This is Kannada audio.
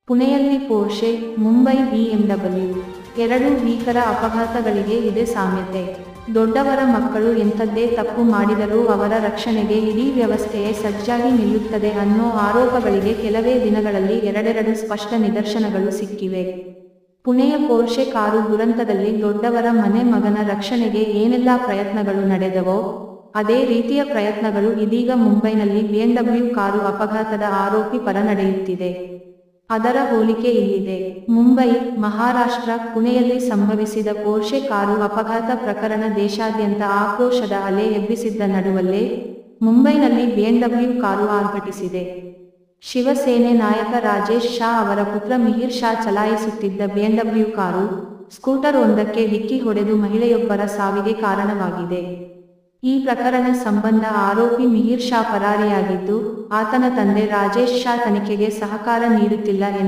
ಪುಣೆಯಲ್ಲಿ ಪೋರ್ಷೆ, ಮುಂಬೈ ಬಿಎಂಡಬ್ಲ್ಯೂ. ಎರಡೂ ಭೀಕರ ಅಪಘಾತಗಳಿಗೆ ಇದೆ ಸಾಮ್ಯತೆ. ದೊಡ್ಡವರ ಮಕ್ಕಳು ಎಂಥದ್ದೇ ತಪ್ಪು ಮಾಡಿದರೂ ಅವರ ರಕ್ಷಣೆಗೆ ಇಡೀ ವ್ಯವಸ್ಥೆಯೇ ಸಜ್ಜಾಗಿ ನಿಲ್ಲುತ್ತದೆ ಅನ್ನೋ ಆರೋಪಗಳಿಗೆ ಕೆಲವೇ ದಿನಗಳಲ್ಲಿ ಎರಡೆರಡು ಸ್ಪಷ್ಟ ನಿದರ್ಶನಗಳು ಸಿಕ್ಕಿವೆ. ಪುಣೆಯ ಪೋರ್ಷೆ ಕಾರು ದುರಂತದಲ್ಲಿ ದೊಡ್ಡವರ ಮಗನ ರಕ್ಷಣೆಗೆ ಏನೆಲ್ಲಾ ಪ್ರಯತ್ನಗಳು ನಡೆದವೋ, ಅದೇ ರೀತಿಯ ಪ್ರಯತ್ನಗಳು ಇದೀಗ ಮುಂಬೈನಲ್ಲಿ ಬಿಎಂಡಬ್ಲ್ಯೂ ಕಾರು ಅಪಘಾತದ ಆರೋಪಿ ಪರ ನಡೆಯುತ್ತಿದೆ. ಅದರ ಹೋಲಿಕೆ ಇಲ್ಲಿದೆ. ಮುಂಬೈ, ಮಹಾರಾಷ್ಟ್ರ, ಪುಣೆಯಲ್ಲಿ ಸಂಭವಿಸಿದ ಪೋರ್ಷೆ ಕಾರು ಅಪಘಾತ ಪ್ರಕರಣ ದೇಶಾದ್ಯಂತ ಆಕ್ರೋಶದ ಅಲೆ ಎಬ್ಬಿಸಿದ್ದ ನಡುವಲ್ಲೇ ಮುಂಬೈನಲ್ಲಿ ಬಿಎಂಡಬ್ಲ್ಯೂ ಕಾರು ಆರ್ಭಟಿಸಿದೆ. ಶಿವಸೇನೆ ನಾಯಕ ರಾಜೇಶ್ ಶಾ ಅವರ ಪುತ್ರ ಮಿಹಿರ್ ಶಾ ಚಲಾಯಿಸುತ್ತಿದ್ದ ಬಿಎಂಡಬ್ಲ್ಯೂ ಕಾರು, ಸ್ಕೂಟರ್ ಒಂದಕ್ಕೆ ಡಿಕ್ಕಿ ಹೊಡೆದು ಮಹಿಳೆಯೊಬ್ಬರ ಸಾವಿಗೆ ಕಾರಣವಾಗಿದೆ. ಈ ಪ್ರಕರಣ ಸಂಬಂಧ ಆರೋಪಿ ಮಿಹಿರ್ ಶಾ ಪರಾರಿಯಾಗಿದ್ದು, ಆತನ ತಂದೆ ರಾಜೇಶ್ ಶಾ ತನಿಖೆಗೆ ಸಹಕಾರ ನೀಡುತ್ತಿಲ್ಲ